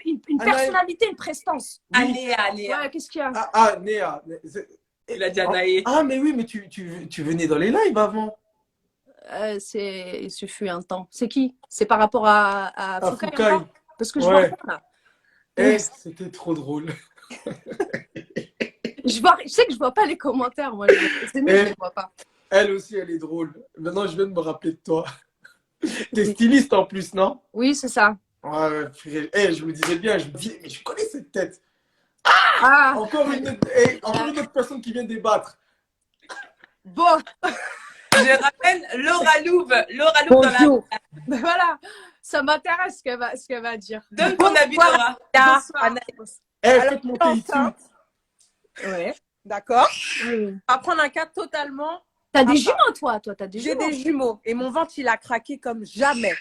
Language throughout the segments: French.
une personnalité, une prestance. Oui. Néa, Néa. Ouais, qu'est-ce qu'il y a? Néa. Il a dit Anaé. Mais oui, mais tu venais dans les lives avant. Ce fut un temps. C'est qui? C'est par rapport à Foucault Foucault. encore? Parce que je vois pas là. C'était trop drôle. Je sais que je vois pas les commentaires, moi. C'est mieux, je les vois pas. Elle aussi, elle est drôle. Maintenant, je viens de me rappeler de toi. T'es styliste en plus, non? Oui, c'est ça. Ouais, je me disais bien, je me disais, mais je connais cette tête. Encore une autre personne qui vient débattre. Bon. Je rappelle Laura Louve. Laura Louve dans Bonjour. Voilà, ça m'intéresse ce qu'elle va dire. Donne ton avis, Laura. Faites monter ici. Ouais. D'accord. On va prendre un cas totalement. T'as des jumeaux, toi, t'as des jumeaux. J'ai des jumeaux et mon ventre, il a craqué comme jamais.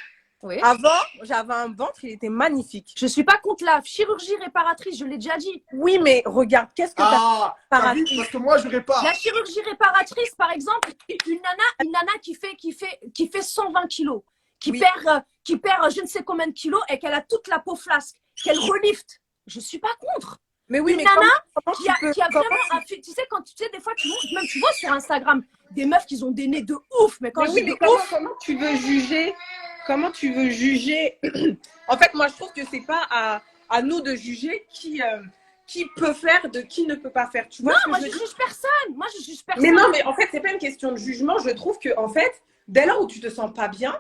Oui. Avant, j'avais un ventre, il était magnifique. Je suis pas contre la chirurgie réparatrice, je l'ai déjà dit. Oui, mais regarde, qu'est-ce que t'as vu, parce que moi, je répare. La chirurgie réparatrice, par exemple, une nana qui fait 120 kilos, qui perd je ne sais combien de kilos et qu'elle a toute la peau flasque, qu'elle relift. Je suis pas contre. Mais oui, une mais nana qui a vraiment tu sais, quand tu sais, des fois, tu vois sur Instagram des meufs qui ont des nez de ouf, mais quand comment tu veux juger? Comment tu veux juger? En fait, moi, je trouve que c'est pas à nous de juger qui peut faire, de qui ne peut pas faire. Tu vois, non, moi, je juge personne. Moi, je juge personne. Mais non, mais en fait, c'est pas une question de jugement. Je trouve que, en fait, dès lors où tu te sens pas bien,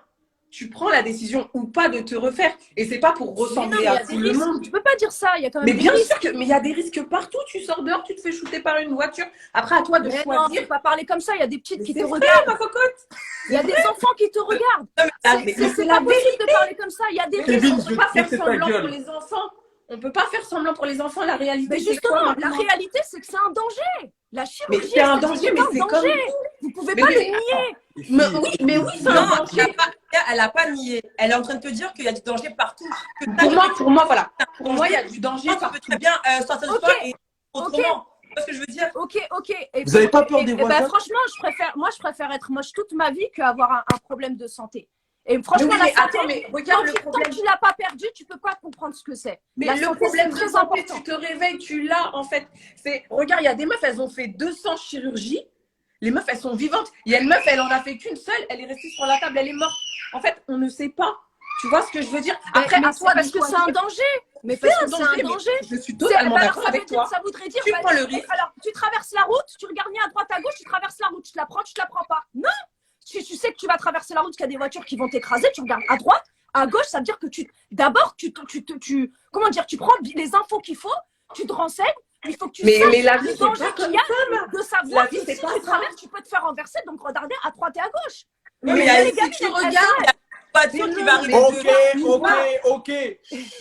tu prends la décision ou pas de te refaire. Et c'est pas pour ressembler à tout le monde. Tu peux pas dire ça. Il y a quand même mais bien sûr mais il y a des risques partout. Tu sors dehors, tu te fais shooter par une voiture. Après, à toi de choisir. Non, faut pas parler comme ça. Il y a des petites qui te regardent. regardent. Ma cocotte. Il y a des enfants qui te regardent. C'est la pas possible de parler comme ça. Il y a des risques. On ne peut pas faire semblant pour les enfants. On ne peut pas faire semblant pour les enfants. La réalité, mais justement, la réalité, c'est que c'est un danger. La chirurgie, c'est un danger, mais c'est comme vous pouvez pas le nier. Mais oui, c'est un danger. Elle n'a pas nié. Elle est en train de te dire qu'il y a du danger partout. Pour moi, voilà. Pour moi, il y a du danger partout. Tu peux très bien sortir de toi et autrement. Tu vois ce que je veux dire? Ok. Vous n'avez pas peur des voisins? Franchement, je préfère être moche toute ma vie qu'avoir un problème de santé. Et franchement, la santé, regarde le tant que tu l'as pas perdu, tu peux pas comprendre ce que c'est. Mais la le santé, problème, c'est très important. Tu te réveilles, tu l'as en fait. Regarde, il y a des meufs, elles ont fait 200 chirurgies. Les meufs, elles sont vivantes. Il y a une meuf, elle en a fait qu'une seule. Elle est restée sur la table, elle est morte. En fait, on ne sait pas. Tu vois ce que je veux dire? Après, à toi, parce que c'est un danger. Mais parce que c'est un danger. Je suis totalement d'accord avec toi. Ça voudrait dire, tu prends le risque. Alors, tu traverses la route, tu regardes bien à droite, à gauche, tu traverses la route. Tu te la prends, tu te la prends pas. Non. Si tu sais que tu vas traverser la route, qu'il y a des voitures qui vont t'écraser, tu regardes à droite, à gauche, ça veut dire que d'abord, tu prends les infos qu'il faut, tu te renseignes, il faut que tu saches mais la vie, le danger qu'il y a de savoir que si tu traverses, tu peux te faire renverser, donc regardez à droite et à gauche. Mais si tu regardes, pas de qui va arriver. Ok.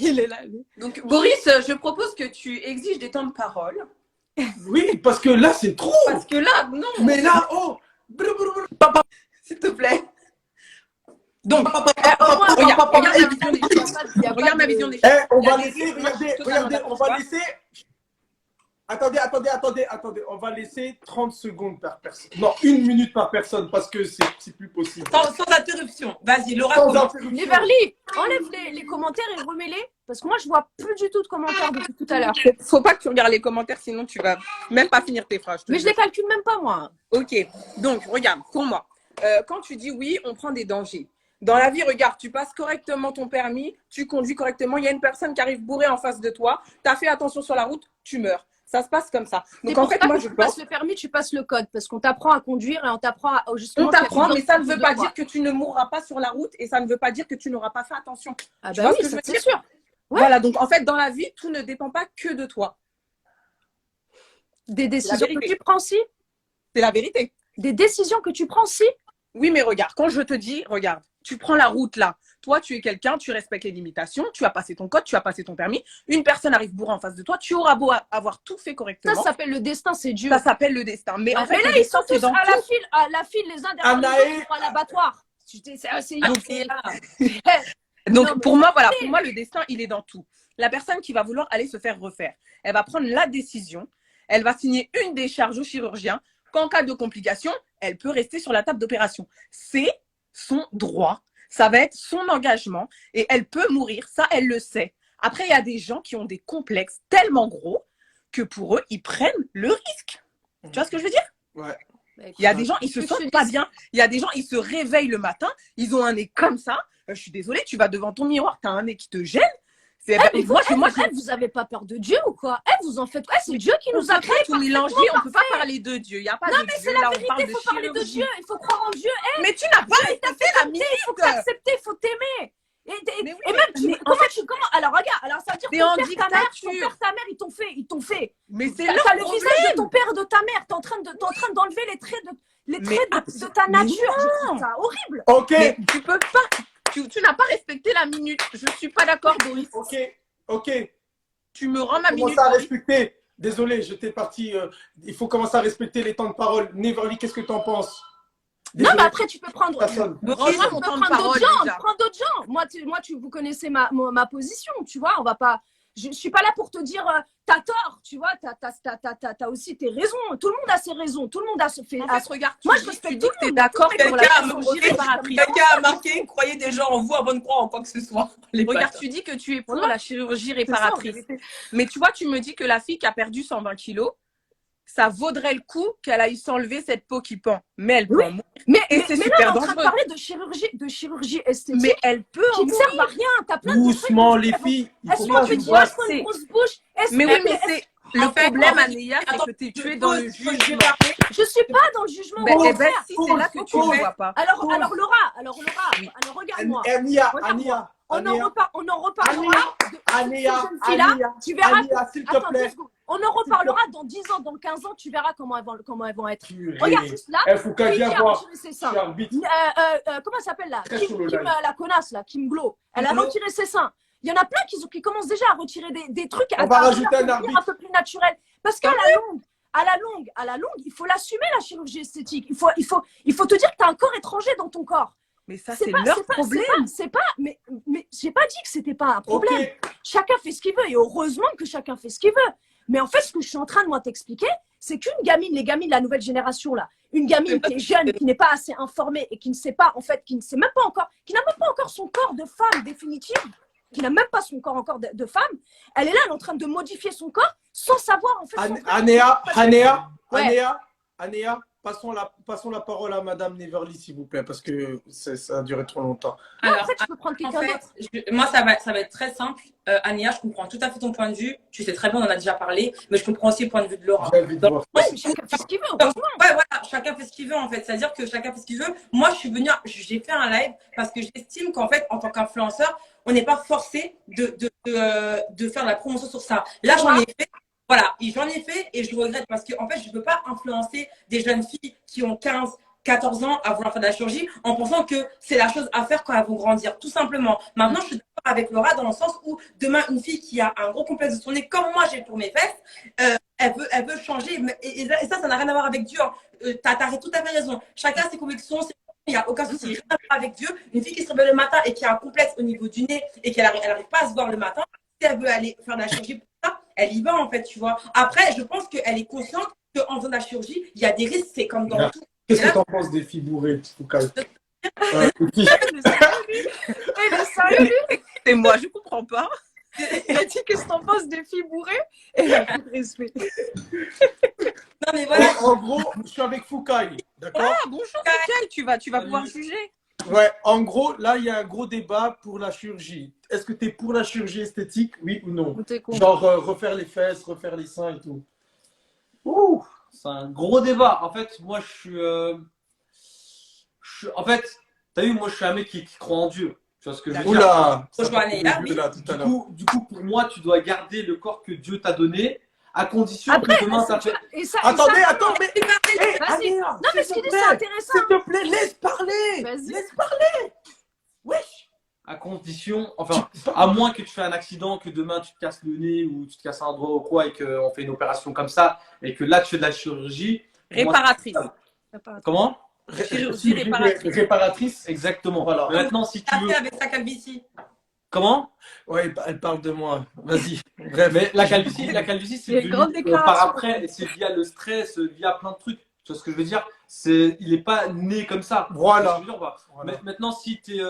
Il est là. Donc, Boris, je propose que tu exiges des temps de parole. Oui, parce que là, c'est trop. Parce que là, non. Mais là, s'il te plaît. Donc, regarde ma vision des choses. On va laisser, regardez, on va laisser. Attendez, on va laisser 30 secondes par personne. Non, 1 minute par personne parce que c'est plus possible. Sans interruption. Vas-y, Laura. Neverly, enlève les commentaires et remets-les parce que moi je vois plus du tout de commentaires depuis tout à l'heure. Faut pas que tu regardes les commentaires sinon tu vas même pas finir tes phrases. Mais je les calcule même pas moi. Ok, donc regarde, pour moi, quand tu dis oui, on prend des dangers. Dans la vie, regarde, tu passes correctement ton permis, tu conduis correctement, il y a une personne qui arrive bourrée en face de toi, tu as fait attention sur la route, tu meurs. Ça se passe comme ça. Donc en fait, moi je pense. Tu passes le permis, tu passes le code parce qu'on t'apprend à conduire et on t'apprend à justement. On t'apprend, mais ça ne veut pas dire que tu ne mourras pas sur la route et ça ne veut pas dire que tu n'auras pas fait attention. Ah bah oui, c'est sûr. Ouais. Voilà, donc en fait, dans la vie, tout ne dépend pas que de toi. Des décisions que tu prends si. C'est la vérité. Des décisions que tu prends si. Oui, mais regarde, quand je te dis, regarde, tu prends la route là. Toi, tu es quelqu'un, tu respectes les limitations, tu as passé ton code, tu as passé ton permis. Une personne arrive bourrée en face de toi, tu auras beau avoir tout fait correctement. Ça s'appelle le destin, c'est Dieu. Ça s'appelle le destin. Mais en fait, là, ils sont tous à la file, les uns derrière les autres à l'abattoir. Donc, pour moi, voilà, pour moi, le destin, il est dans tout. La personne qui va vouloir aller se faire refaire, elle va prendre la décision, elle va signer une décharge au chirurgien qu'en cas de complication, elle peut rester sur la table d'opération. C'est son droit. Ça va être son engagement et elle peut mourir, ça elle le sait. Après, il y a des gens qui ont des complexes tellement gros que pour eux, ils prennent le risque. Tu vois ce que je veux dire? Ouais. Il y a des gens, ils se sentent pas bien. Il y a des gens, ils se réveillent le matin, ils ont un nez comme ça. Je suis désolée, tu vas devant ton miroir, tu as un nez qui te gêne. Vous avez pas peur de Dieu ou quoi? Vous en faites quoi? C'est Dieu qui nous a créés. Tout mélanger, on peut pas parler de Dieu. Il y a pas de Dieu. Non, mais c'est la vérité, il faut parler de Dieu, il faut croire en Dieu. Mais tu n'as pas respecté la minute. Il faut t'accepter, il faut t'aimer. Et même, alors regarde, alors ça veut dire que ton père, ta mère, ils t'ont fait. Mais c'est t'as le visage de ton père et de ta mère. T'es en train d'enlever les traits de ta nature. C'est horrible. Ok. Mais tu peux pas. Tu n'as pas respecté la minute. Je suis pas d'accord, Boris. Ok. Tu me rends ma minute. Commence à respecter. Désolé, j'étais parti. Il faut commencer à respecter les temps de parole. Neverly, qu'est-ce que tu en penses? Désolé. Non, mais après, tu peux prendre. Personne. Prends d'autres gens. Moi, vous connaissez ma position, tu vois. On va pas. Je suis pas là pour te dire t'as tort, tu vois. T'as aussi tes raisons. Tout le monde a ses raisons. Tout le monde a se fait. En fait, regarde. Moi, je respecte. Tu dis que t'es d'accord pour la chirurgie réparatrice. Quelqu'un a marqué, croyez déjà en vous avant de croire en quoi que ce soit. Regarde, tu dis que tu es pour la chirurgie réparatrice. Mais tu vois, tu me dis que la fille qui a perdu 120 kilos, ça vaudrait le coup qu'elle aille s'enlever cette peau qui pend. Mais elle peut en mourir. Et c'est super dangereux. On est en train de parler de chirurgie esthétique. Mais elle peut en mourir. Qui ne servent à rien. T'as plein de trucs. Doucement, les filles. Est-ce qu'on peut dire une grosse bouche? Mais oui, mais c'est le problème, Anéa, c'est que tu es dans le jugement. Je suis pas dans le jugement. Eh ben, si c'est là que tu ne vois pas. Alors Laura, regarde-moi. Ania. On en reparlera Ania, tu verras. s'il te plaît. On en reparlera dans 10 ans, dans 15 ans, tu verras comment elles vont être. Regarde juste là. Il faut qu'elle vienne voir. Comment elle s'appelle là? Kim, la connasse là, Kim Glow. Elle a retiré ses seins. Il y en a plein qui commencent déjà à retirer des trucs on va rajouter un arbitre un peu plus naturel. Parce qu'à la longue, il faut l'assumer la chirurgie esthétique. Il faut te dire que tu as un corps étranger dans ton corps. Mais ça, c'est leur problème. Mais j'ai pas dit que c'était pas un problème. Okay. Chacun fait ce qu'il veut et heureusement que chacun fait ce qu'il veut. Mais en fait, ce que je suis en train de moi t'expliquer, c'est qu'une gamine, les gamines de la nouvelle génération là, une gamine qui est jeune, qui n'est pas assez informée et qui ne sait pas, en fait, qui n'a même pas encore son corps de femme définitive, qui n'a même pas son corps encore de femme, elle est là, elle est en train de modifier son corps sans savoir en fait. Anéa, passons la parole à Madame Neverly, s'il vous plaît, parce que ça a duré trop longtemps. Alors, en fait, tu peux prendre quelqu'un d'autre. Moi, ça va être très simple. Anéa, je comprends tout à fait ton point de vue. Tu sais très bien, on en a déjà parlé, mais je comprends aussi le point de vue de Laura. Oui, mais chacun fait ce qu'il veut, heureusement. Ouais, voilà, chacun fait ce qu'il veut, en fait. C'est-à-dire que chacun fait ce qu'il veut. Moi, j'ai fait un live parce que j'estime qu'en fait, en tant qu'influenceur, on n'est pas forcé de faire de la promotion sur ça. Là, j'en ai fait. Voilà, j'en ai fait et je regrette parce que en fait, je ne peux pas influencer des jeunes filles qui ont 15, 14 ans à vouloir faire de la chirurgie en pensant que c'est la chose à faire quand elles vont grandir, tout simplement. Maintenant, je suis d'accord avec Laura dans le sens où demain, une fille qui a un gros complexe de son nez, comme moi j'ai pour mes fesses, elle veut changer. Et ça n'a rien à voir avec Dieu. T'as tout à fait raison. Chacun a ses convictions, il n'y a aucun souci. Rien à voir avec Dieu. Une fille qui se réveille le matin et qui a un complexe au niveau du nez et qu'elle n'arrive pas à se voir le matin, si elle veut aller faire de la chirurgie, elle y va en fait, tu vois. Après, je pense qu'elle est consciente qu'en faisant de la chirurgie, il y a des risques, c'est comme dans tout. Qu'est-ce que tu en penses des filles bourrées, Foucault? Et moi, je comprends pas. Il a dit qu'est-ce que t'en penses des filles bourrées et elle a plus de respect. Non, mais voilà. En gros, je suis avec Foucault, d'accord? Ah, bonjour Foucault, tu vas pouvoir juger. Ouais, en gros, là, il y a un gros débat pour la chirurgie. Est-ce que tu es pour la chirurgie esthétique, oui ou non? Genre refaire les fesses, refaire les seins et tout. Ouh, c'est un gros débat. En fait, moi, en fait, t'as vu, moi, je suis un mec qui croit en Dieu. Tu vois ce que je veux dire? Oula, du coup, pour moi, tu dois garder le corps que Dieu t'a donné, à condition que demain, ça fait... Attendez, mais... Non, mais ce qu'il dit, c'est intéressant. S'il te plaît, laisse parler. Laisse parler. Wesh. À condition, enfin, à moins que tu fais un accident, que demain tu te casses le nez ou tu te casses un doigt ou quoi et qu'on fait une opération comme ça et que là tu fais de la chirurgie. Réparatrice. Comment? Chirurgie réparatrice. Exactement. Voilà. Maintenant, si tu veux. Avec sa calvitie. Comment? Ouais, elle parle de moi. Vas-y. Bref. Mais la calvitie, c'est venu par après et c'est via le stress, via plein de trucs. Tu vois ce que je veux dire? Il n'est pas né comme ça. Voilà. Tu vois ce que je veux dire, Voilà. Mais maintenant, si tu es.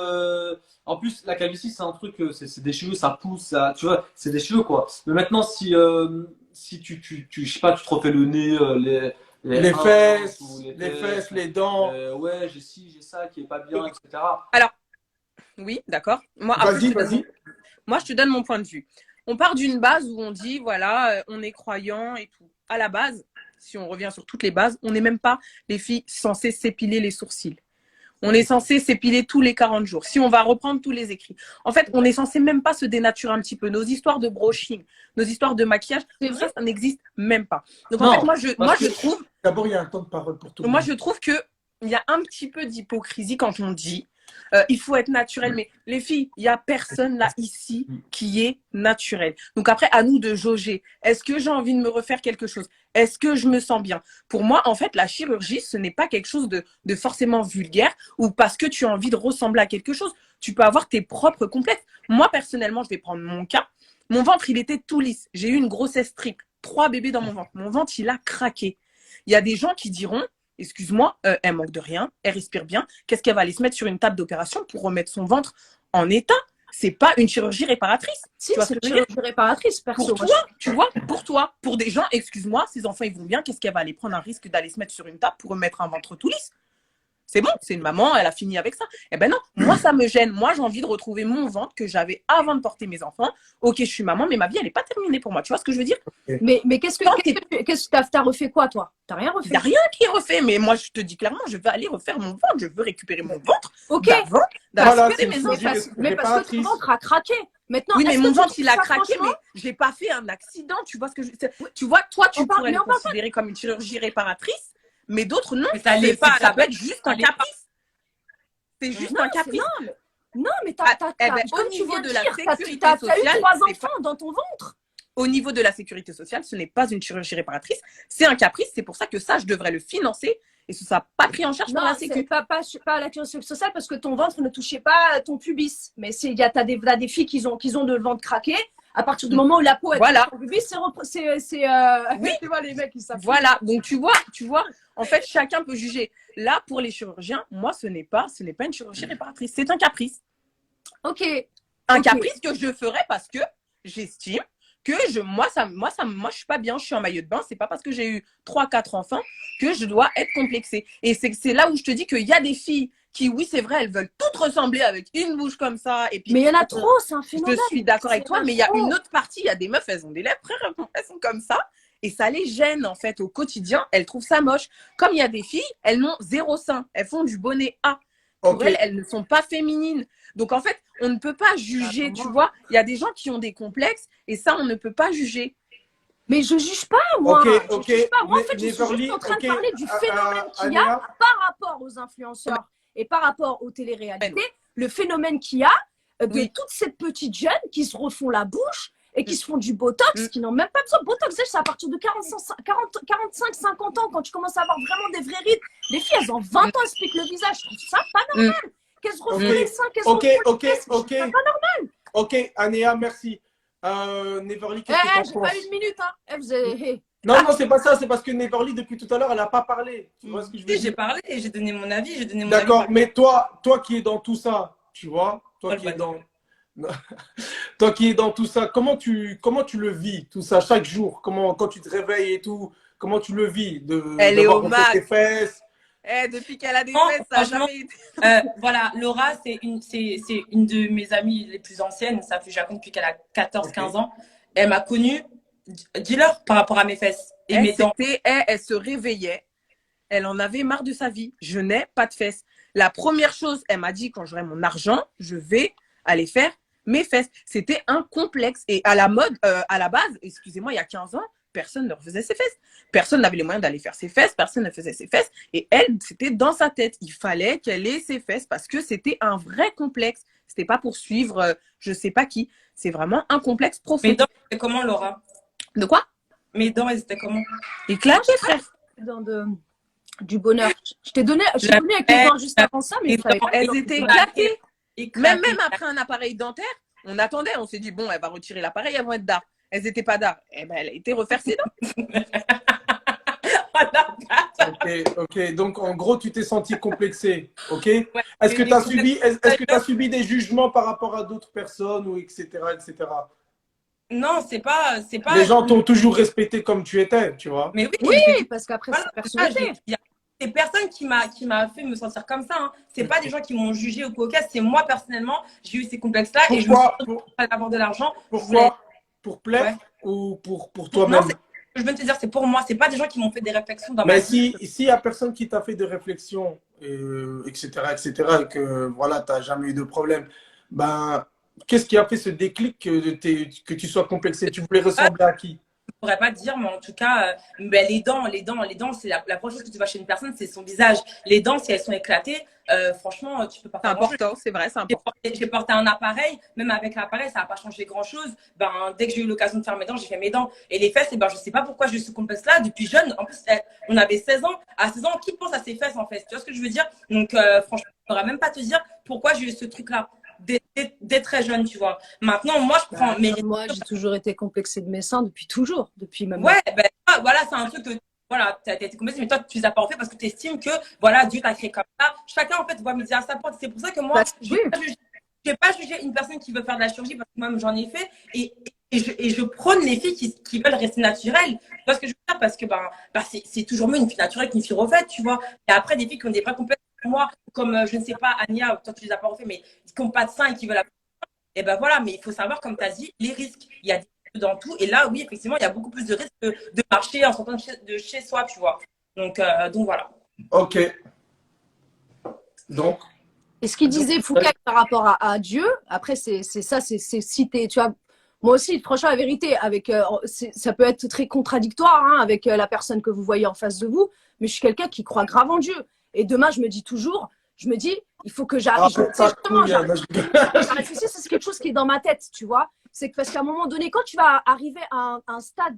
En plus, la calvitie, c'est un truc, c'est des cheveux, ça pousse, ça, tu vois, c'est des cheveux, quoi. Mais maintenant, si je sais pas, tu te refais le nez, Les hanches fesses, ou les fesses, les dents. ouais, j'ai ci, j'ai ça qui est pas bien, etc. Alors, oui, d'accord. Moi, après, Vas-y, vas-y. moi, je te donne mon point de vue. On part d'une base où on dit, voilà, on est croyant et tout. À la base, si on revient sur toutes les bases, on n'est même pas, les filles, censées s'épiler les sourcils. On est censé s'épiler tous les 40 jours. Si on va reprendre tous les écrits. En fait, on est censé même pas se dénaturer un petit peu. Nos histoires de brushing, nos histoires de maquillage, tout ça, ça n'existe même pas. Donc, en fait, moi, je trouve. D'abord, il y a un temps de parole pour tout le monde. Moi, je trouve qu'il y a un petit peu d'hypocrisie quand on dit il faut être naturel. Mais les filles, il n'y a personne là, ici, qui est naturel. Donc après, à nous de jauger. Est-ce que j'ai envie de me refaire quelque chose? Est-ce que je me sens bien? Pour moi, en fait, la chirurgie, ce n'est pas quelque chose de forcément vulgaire ou parce que tu as envie de ressembler à quelque chose. Tu peux avoir tes propres complexes. Moi, personnellement, je vais prendre mon cas. Mon ventre, il était tout lisse. J'ai eu une grossesse triple. 3 bébés dans mon ventre. Mon ventre, il a craqué. Il y a des gens qui diront, excuse-moi, elle manque de rien, elle respire bien. Qu'est-ce qu'elle va aller se mettre sur une table d'opération pour remettre son ventre en état? C'est pas une chirurgie réparatrice. Si, tu vois c'est ce que une je veux dire? chirurgie réparatrice, perso. Pour toi, tu vois, pour toi, pour des gens, excuse-moi, ces enfants ils vont bien, qu'est-ce qu'elle va aller prendre un risque d'aller se mettre sur une table pour remettre un ventre tout lisse? C'est bon, c'est une maman, elle a fini avec ça. Eh ben non, moi ça me gêne. Moi j'ai envie de retrouver mon ventre que j'avais avant de porter mes enfants. Ok, je suis maman, mais ma vie elle n'est pas terminée pour moi. Tu vois ce que je veux dire? Mais qu'est-ce que t'as refait quoi, toi? T'as rien refait? Il n'y a rien qui est refait, mais moi je te dis clairement, je veux aller refaire mon ventre, je veux récupérer mon ventre. Ok. D'avant, Voilà, que c'est mes une enfants. chirurgie Mais parce que ton ventre a craqué. Maintenant, Oui, mais est-ce mon que tu ventre, trouves il a ça, craqué, mais franchement, j'ai pas fait un accident. Tu vois ce que je... Tu vois, toi, tu On parle- pourrais mais le on parle considérer comme une chirurgie réparatrice, mais d'autres non. Mais ça l'est pas, Ça ça peut être juste un l'est pas. caprice. C'est juste Non, un caprice. Non, mais Ah, eh ben, comme au tu niveau viens de de la dire, sécurité t'as eu sociale, 3 c'est enfants dans ton ventre. Au niveau de la sécurité sociale, ce n'est pas une chirurgie réparatrice, c'est un caprice. C'est pour ça que ça, je devrais le financer et ce ne sera pas pris en charge par Non, la c'est sécu. pas la sécurité sociale parce que ton ventre ne touchait pas ton pubis. Mais t'as des filles qui ont le ventre craqué. À partir du moment où la peau est Voilà. touche ton pubis, Oui. tu vois les mecs qui savent. Voilà, donc tu vois, en fait, chacun peut juger. Là, pour les chirurgiens, moi, ce n'est pas une chirurgie réparatrice, c'est un caprice. Ok. Un Ok. caprice que je ferais parce que j'estime que moi, je suis pas bien, je suis en maillot de bain. C'est pas parce que j'ai eu 3-4 enfants que je dois être complexée. Et c'est là où je te dis qu'il y a des filles qui, oui, c'est vrai, elles veulent toutes ressembler avec une bouche comme ça. Et puis, Mais il y en a trop, c'est un je phénomène. suis d'accord avec toi, mais il y a trop. une autre partie, il y a des meufs, elles ont des lèvres, elles sont comme ça. Et ça les gêne, en fait, au quotidien. Elles trouvent ça moche. Comme il y a des filles, elles n'ont 0 sein. Elles font du bonnet A. Pour Ok. elles ne sont pas féminines. Donc, en fait, on ne peut pas juger, tu vois. Il y a des gens qui ont des complexes et ça, on ne peut pas juger. Mais je juge pas, moi. Ok. Je juge pas. Moi, en fait, je suis Neverly, juste en train ok. de parler du phénomène qu'il y a Anéa, par rapport aux influenceurs et par rapport aux téléréalités. Le phénomène qu'il y a de Oui. toutes ces petites jeunes qui se refont la bouche et qui se font du botox, qui n'ont même pas besoin de botox. C'est à partir de 45-50 ans, quand tu commences à avoir vraiment des vraies rides. Les filles, elles ont 20 ans, elles se piquent le visage. Je trouve ça pas normal. Qu'elles se refont les seins, qu'elles se refont les fesses. Je trouve ça pas normal. Ok, Anéa, merci. Neverly, qu'est-ce que J'ai t'en pas penses? eu une minute. Hein. Vous avez... Non, c'est pas ça, c'est parce que Neverly, depuis tout à l'heure, elle n'a pas parlé. Tu vois ce que je veux Si, j'ai dire? parlé, j'ai donné mon avis, j'ai donné mon D'accord, avis. mais toi qui es dans tout ça, tu vois, toi qui es dans tout ça, comment tu le vis, tout ça, chaque jour? Quand tu te réveilles et tout, comment tu le vis Elle est d'avoir au refait max. tes fesses? Depuis qu'elle a des Non, fesses, ça a franchement, jamais été. Voilà, Laura, c'est une de mes amies les plus anciennes. Ça fait, je la connais depuis qu'elle a 14-15 ans. Elle m'a connue, dis-leur, par rapport à mes fesses. Et mes dents. Elle se réveillait. Elle en avait marre de sa vie. Je n'ai pas de fesses. La première chose, elle m'a dit, quand j'aurai mon argent, je vais aller faire mes fesses. C'était un complexe. Et à la base, excusez-moi, il y a 15 ans, personne ne refaisait ses fesses. Personne n'avait les moyens d'aller faire ses fesses. Personne ne faisait ses fesses. Et elle, c'était dans sa tête. Il fallait qu'elle ait ses fesses parce que c'était un vrai complexe. C'était pas pour suivre je sais pas qui. C'est vraiment un complexe profond. Mes dents, c'était comment, Laura? De quoi? Mes dents, elles étaient comment? Éclaté, frère. Du bonheur. Je t'ai donné avec les dents juste avant ça, mais il fallait pas. Elles étaient éclatées. Éclatées. Même après un appareil dentaire, on attendait, on s'est dit, bon, elle va retirer l'appareil, elles vont être d'art. Elles n'étaient pas d'art. Eh ben, elle a été refaire ses dents. On a pas Ok. Donc, en gros, tu t'es senti complexé. Ok. Ouais, Est-ce que mais- tu as subi, est-ce que tu subi des jugements par rapport à d'autres personnes ou etc., etc. Non, c'est Les pas. gens t'ont toujours respecté comme tu étais, tu vois. Mais oui, Oui, effectivement. parce qu'après, Voilà, c'est c'est ça, personnalité. il y a des personnes qui m'a fait me sentir comme ça. Hein. C'est pas des gens qui m'ont jugé au coca, c'est moi personnellement, j'ai eu ces complexes-là et je me suis Pourquoi? retrouvée à avoir de l'argent. Je voulais. Pourquoi? Pour plaire Ouais. ou pour Non, toi-même? je veux te dire, c'est pour moi. C'est pas des gens qui m'ont fait des réflexions dans ma Mais vie. s'il y a personne qui t'a fait de réflexion, etc., et que voilà, tu n'as jamais eu de problème, ben, qu'est-ce qui a fait ce déclic que tu sois complexé? Tu voulais ressembler à qui? Je pourrais pas te dire, mais en tout cas, ben, les dents, c'est la première chose que tu vois chez une personne, c'est son visage. Les dents, si elles sont éclatées, franchement, tu peux pas C'est faire grand-chose. important, c'est vrai, c'est J'ai important. porté, j'ai porté un appareil, même avec l'appareil, ça n'a pas changé grand-chose. Ben, dès que j'ai eu l'occasion de faire mes dents, j'ai fait mes dents. Et les fesses, ben, je sais pas pourquoi j'ai eu ce complexe-là depuis jeune. En plus, on avait 16 ans. À 16 ans, qui pense à ses fesses en fait? Tu vois ce que je veux dire? Donc, franchement, je ne pourrais même pas te dire pourquoi j'ai eu ce truc-là dès très jeune, tu vois. Maintenant, moi, je prends mes. Moi, j'ai toujours été complexée de mes seins depuis toujours, depuis même. Ouais, ben, voilà, c'est un truc que. Voilà, tu as été complexé, mais toi, tu les as pas fait parce que tu estimes que, voilà, Dieu t'a créé comme ça. Chacun, en fait, voit midi à sa porte. C'est pour ça que moi, je Oui. vais pas juger une personne qui veut faire de la chirurgie parce que moi-même, j'en ai fait. Et je prône les filles qui veulent rester naturelles. Tu vois ce que je veux dire? Parce que c'est toujours mieux une fille naturelle qu'une fille refaite, tu vois. Et après, des filles qui ont des vrais complexes, comme moi, comme, je ne sais pas, Ania, toi, tu les as pas refait, mais qui n'ont pas de sein et qui veulent la. Et ben voilà, mais il faut savoir, comme tu as dit, les risques. Il y a des risques dans tout. Et là, oui, effectivement, il y a beaucoup plus de risques de marcher en sortant de chez soi, tu vois. Donc voilà. Ok. Donc, Et ce qu'il disait Foucault par rapport à Dieu, après, c'est ça, c'est cité. Tu vois, moi aussi, franchement, la vérité, avec, ça peut être très contradictoire hein, avec la personne que vous voyez en face de vous, mais je suis quelqu'un qui croit grave en Dieu. Et demain, je me dis, il faut que j'arrive. Tu sais, justement, tu sais, c'est quelque chose qui est dans ma tête, tu vois. C'est que parce qu'à un moment donné, quand tu vas arriver à un stade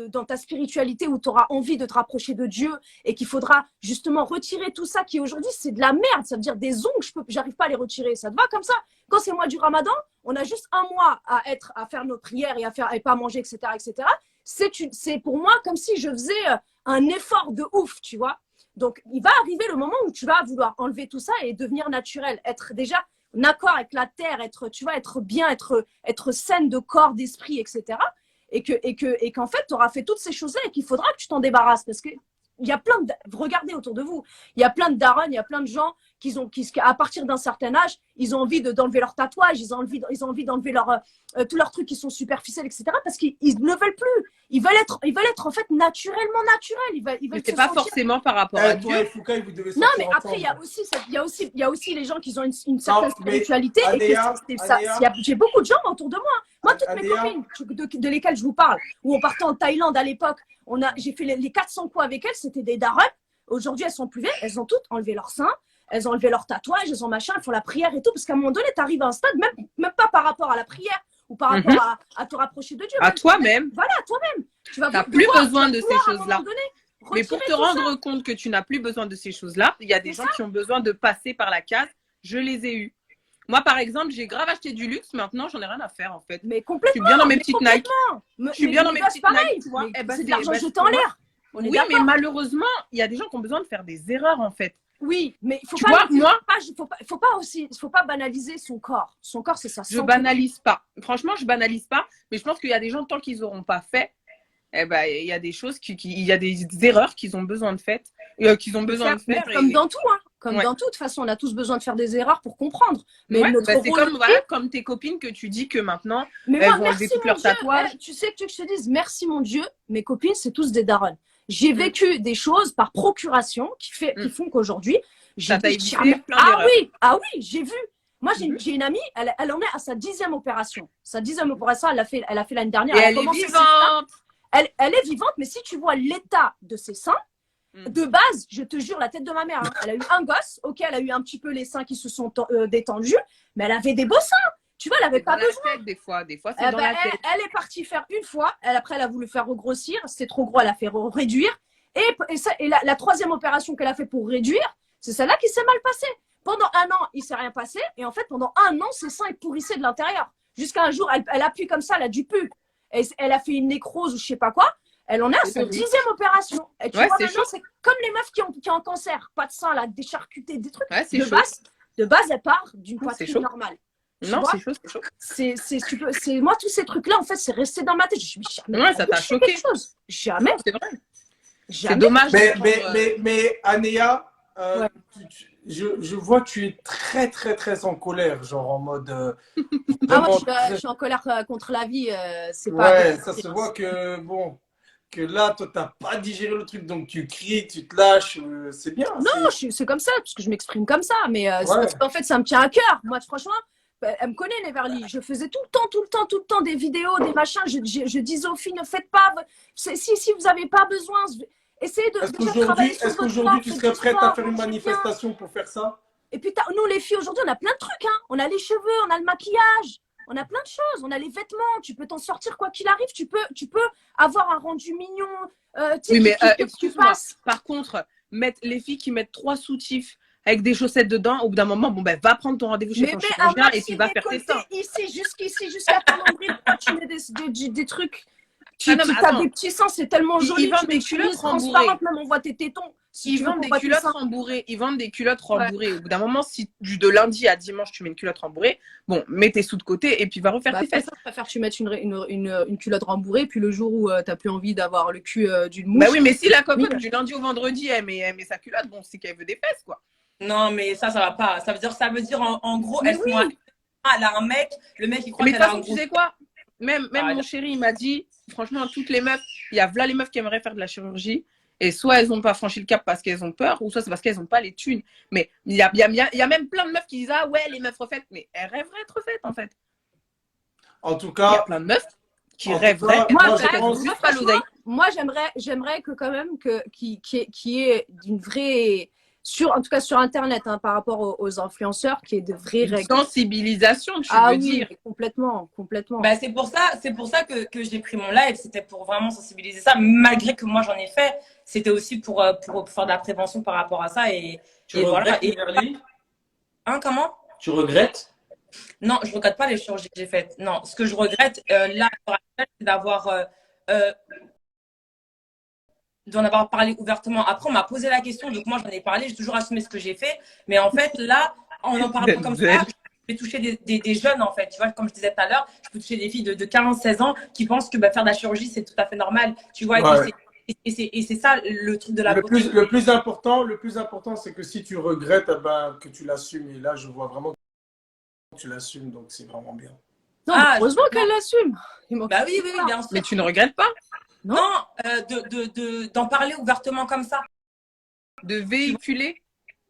dans ta spiritualité où tu auras envie de te rapprocher de Dieu et qu'il faudra justement retirer tout ça qui aujourd'hui c'est de la merde, ça veut dire des ongles, j'arrive pas à les retirer, ça te va comme ça? Quand c'est le mois du Ramadan, on a juste un mois à faire nos prières et pas manger, etc., etc. C'est pour moi comme si je faisais un effort de ouf, tu vois. Donc il va arriver le moment où tu vas vouloir enlever tout ça et devenir naturel, être déjà en accord avec la terre, être bien, être saine de corps, d'esprit, etc. Et qu'en fait, tu auras fait toutes ces choses-là et qu'il faudra que tu t'en débarrasses. Parce que il y a plein de. Regardez autour de vous, il y a plein de darons, il y a plein de gens qui, à partir d'un certain âge, ils ont envie d'enlever leurs tatouages, ils ont envie d'enlever tous leurs trucs qui sont superficiels, etc. Parce qu'ils ne veulent plus. Ils veulent être en fait naturellement naturels. Ils veulent Mais c'est pas sentir... forcément par rapport à Dieu. toi et Foucault, vous devez Non, sortir mais après, il ensemble. y a aussi les gens qui ont une certaine Non, mais spiritualité. Adéa, Et que j'ai beaucoup de gens autour de moi. Moi, toutes mes Adéa. copines de lesquelles je vous parle, où on partait en Thaïlande à l'époque, j'ai fait les 400 coups avec elles, c'était des darons. Aujourd'hui, elles sont plus vieilles, elles ont toutes enlevé leur sein, elles ont enlevé leur tatouage, elles ont machin, elles font la prière et tout, parce qu'à un moment donné, tu arrives à un stade, même pas par rapport à la prière ou par rapport à te rapprocher de Dieu. À toi-même. Voilà, à toi-même. Tu n'as plus besoin de ces choses-là. Mais pour retirer te tout ça. rendre compte que tu n'as plus besoin de ces choses-là, il y a des gens qui ont besoin de passer par la case. Je les ai eus. Moi, par exemple, j'ai grave acheté du luxe. Maintenant, j'en ai rien à faire, en fait. Mais Je complètement. suis bien dans mes petites Nike. Je suis bien dans mes gosses, petites pareil. Nike, tu vois. Eh ben, C'est de l'argent jeté pour en moi. l'air. On est Oui, d'accord. mais malheureusement, il y a des gens qui ont besoin de faire des erreurs, en fait. Oui, mais il faut Tu pas, vois, moi, faut pas banaliser son corps. Son corps, c'est ça. je banalise pas. Franchement, je banalise pas. Mais je pense qu'il y a des gens, tant qu'ils n'auront pas fait, eh ben, il y a des choses, il y a des erreurs qu'ils ont besoin de faire. Comme dans tout, hein. Comme Ouais. dans tout. De toute façon, on a tous besoin de faire des erreurs pour comprendre. Mais Ouais, notre bah, c'est rôle comme, aussi- comme tes copines que tu dis que maintenant, Mais elles moi, vont enlever merci tous mon leurs Dieu. tatouages. Tu sais que je te dise, merci mon Dieu, mes copines, c'est tous des darons. J'ai vécu des choses par procuration qui font qu'aujourd'hui, Ça t'a j'ai évité dit, plein d'erreurs. ah oui, j'ai vu. Moi, j'ai une amie, elle en est à sa 10e opération. Sa 10e opération, elle a fait l'année dernière. Et Elle a elle est commencé ses seins. vivante. Elle est vivante, mais si tu vois l'état de ses seins, de base, je te jure, la tête de ma mère, hein, elle a eu un gosse, ok, elle a eu un petit peu les seins qui se sont détendus, mais elle avait des beaux seins. Tu vois, elle n'avait pas Dans la besoin. tête, des fois, c'est Eh dans ben, la tête. elle est partie faire une fois, après elle a voulu faire regrossir, c'était trop gros, elle a fait réduire. Et la 3e opération qu'elle a fait pour réduire, c'est celle-là qui s'est mal passée. Pendant un an, il ne s'est rien passé, et en fait, pendant un an, ses seins ils pourrissaient de l'intérieur. Jusqu'à un jour, elle appuie comme ça, elle a du pu. Elle a fait une nécrose ou je sais pas quoi. Elle en est à C'est sa horrible. 10e opération. Et tu Ouais, vois, c'est maintenant, chaud. c'est comme les meufs qui ont un cancer, pas de sein, là, des charcutés, des trucs. Ouais, c'est De chaud. base, de base, elle part d'une Non, c'est poitrine chaud. normale. Tu Non, vois, c'est chaud, c'est chaud. moi, tous ces trucs-là, en fait, c'est resté dans ma tête. Je me dis, jamais Ouais, ça t'a fait choqué. quelque chose. Jamais, C'est vrai. C'est jamais. dommage. Mais, de mais, prendre, mais Anéa, Ouais. je vois que tu es très, très, très en colère, genre en mode Ah, moi, vraiment je suis en colère contre la vie. C'est pas. Ouais, ça se voit que, bon, que là, toi, t'as pas digéré le truc, donc tu cries, tu te lâches, c'est bien. Non, c'est comme ça, parce que je m'exprime comme ça. Mais c'est Ouais. parce qu'en fait, ça me tient à cœur. Moi, franchement, elle me connaît, Neverly. Je faisais tout le temps des vidéos, des machins. Je disais aux filles, ne faites pas. Si vous n'avez pas besoin, essayez de Est-ce déjà travailler sur est-ce votre qu'aujourd'hui, corps, tu faites serais du prête à sport, faire une mangez bien. manifestation pour faire ça? Et puis, nous, les filles, aujourd'hui, on a plein de trucs. Hein. On a les cheveux, on a le maquillage, on a plein de choses. On a les vêtements. Tu peux t'en sortir quoi qu'il arrive. Tu peux avoir un rendu mignon. Oui, mais qui excuse-moi. passe. Par contre, les filles qui mettent 3 soutifs avec des chaussettes dedans, au bout d'un moment, bon, ben, va prendre ton rendez-vous chez Mais ton mets un chirurgien et maxi puis va faire tes décolleté seins. ici, jusqu'à ton nombril. Pourquoi tu mets des trucs? Ah non, mais Tu as attends. des petits seins, c'est tellement Ils joli. vendent Tu des mets une chemise culottes rembourrées. transparente, même on voit tes tétons. Si Ils tu veux vendent qu'on des voit tes culottes seins. rembourrées. Ils vendent des culottes rembourrées. Au bout d'un moment, si de lundi à dimanche, tu mets une culotte rembourrée, bon, mets tes sous de côté et puis va refaire Bah, tes après fesses. ça, je préfère que tu mettes une culotte rembourrée, puis le jour où tu n'as plus envie d'avoir le cul d'une mouche. Bah oui, mais si la cocotte Oui. du lundi au vendredi, elle met sa culotte, bon, c'est qu'elle veut des fesses, quoi. Non, mais ça va pas. Ça veut dire en gros, Mais elles oui. sont. Elle a un mec, le mec il croit Mais de qu'elle toute a un façon, tu gros. sais quoi? Même Ah, mon chéri, il m'a dit, franchement, toutes les meufs, il y a là les meufs qui aimeraient faire de la chirurgie. Et soit elles n'ont pas franchi le cap parce qu'elles ont peur, ou soit c'est parce qu'elles n'ont pas les thunes. Mais il y a même plein de meufs qui disent, ah ouais, les meufs refaites. Mais elles rêveraient d'être refaites, en fait. En tout Il y a cas, plein de meufs qui en tout rêveraient cas, d'être moi, refaites. je Elles ont pense- juste pas l'oseille. Moi, j'aimerais que quand même qu'il y ait d'une vraie, en tout cas sur Internet, hein, par rapport aux influenceurs, qu'il y ait de vraies Une règles. sensibilisation, tu Ah veux oui, dire. mais complètement. Bah, c'est pour ça que j'ai pris mon live. C'était pour vraiment sensibiliser ça. Malgré que moi j'en ai fait, c'était aussi pour faire de la prévention par rapport à ça. Et voilà. regrettes, Neverly? Hein, comment? Tu regrettes? Non, je regrette pas les chirurgies que j'ai faites. Non, ce que je regrette là, c'est d'en avoir parlé ouvertement. Après, on m'a posé la question, donc moi j'en ai parlé, j'ai toujours assumé ce que j'ai fait. Mais en fait, là, en parlant comme ça, je vais toucher des jeunes, en fait. Tu vois, comme je disais tout à l'heure, je peux toucher des filles de 15-16 ans qui pensent que faire de la chirurgie, c'est tout à fait normal. Tu vois, Ouais. et c'est ça le truc de la le beauté. plus important, c'est que si tu regrettes, eh ben, que tu l'assumes. Et là, je vois vraiment que tu l'assumes, donc c'est vraiment bien. Non, Ah, heureusement je- qu'elle l'assume. Il manque Bah oui, bien sûr. Mais tu ne regrettes pas Non, d'en parler ouvertement comme ça. de véhiculer?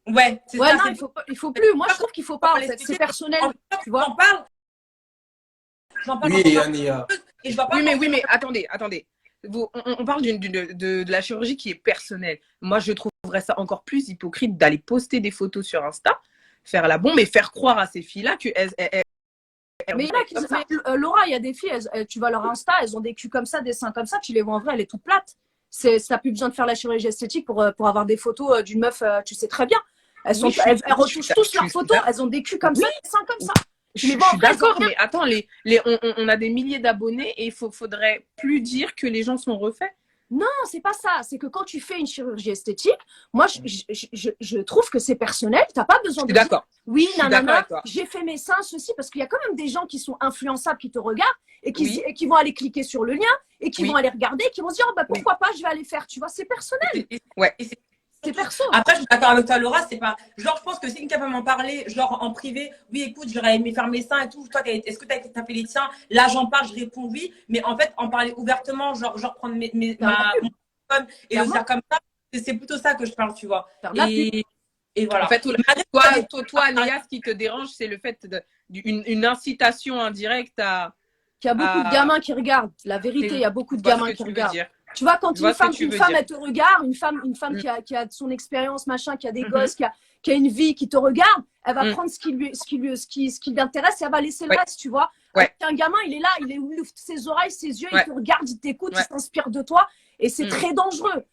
Ouais, c'est Ouais, ça. non, il faut plus. Moi, je trouve qu'il faut pas. En fait. C'est personnel. Tu vois. J'en parle Oui, en Ania. et je vois pas. Oui, mais attendez. On parle de la chirurgie qui est personnelle. Moi, je trouverais ça encore plus hypocrite d'aller poster des photos sur Insta, faire la bombe et faire croire à ces filles-là qu'elles. Mais il y en a qui disent, Laura, il y a des filles, tu vas leur Insta, elles ont des culs comme ça, des seins comme ça, tu les vois en vrai, elle est toute plate. T'as plus besoin de faire la chirurgie esthétique pour avoir des photos d'une meuf, tu sais très bien. Elles retouchent tous leurs photos, elles ont des culs comme ça, des seins comme ça. Je Mais bon, suis après, d'accord, ils ont mais attends, on a des milliers d'abonnés et il faudrait plus dire que les gens sont refaits. Non, c'est pas ça. C'est que quand tu fais une chirurgie esthétique, moi, je trouve que c'est personnel. T'as pas besoin Je de suis d'accord. oui, Je suis d'accord nanana, avec toi. j'ai fait mes seins, ceci, parce qu'il y a quand même des gens qui sont influençables, qui te regardent et qui, Oui. et qui vont aller cliquer sur le lien et qui Oui. vont aller regarder et qui vont se dire, oh, bah, pourquoi pas, je vais aller faire. Tu vois, c'est personnel, Ouais. c'est perso. Après, je suis d'accord avec toi, Laura. C'est pas. Genre, je pense que si quelqu'un peut m'en parler, genre en privé, oui, écoute, j'aurais aimé faire mes seins et tout. Toi, est-ce que tu as tapé les tiens? Là, j'en parle, je réponds oui. Mais en fait, en parler ouvertement, genre prendre mon téléphone et le faire comme ça, c'est plutôt ça que je parle, tu vois. Faire de la pub. Et voilà. En fait, Malgré toi, Néa, ce qui te dérange, c'est le fait d'une incitation indirecte à. Il y a beaucoup de gamins qui regardent. La vérité, il y a beaucoup de Je vois ce gamins que qui tu veux regardent. dire. Tu vois, quand Je vois une ce que femme, tu veux elle dire. te regarde, une femme qui a de son expérience, machin, qui a des gosses, qui a une vie, qui te regarde, elle va prendre ce qui l'intéresse et elle va laisser le reste, tu vois. Ouais. Un gamin, il est là, il ouvre ses oreilles, ses yeux, Ouais. il te regarde, il t'écoute, Ouais. il s'inspire de toi et c'est très dangereux.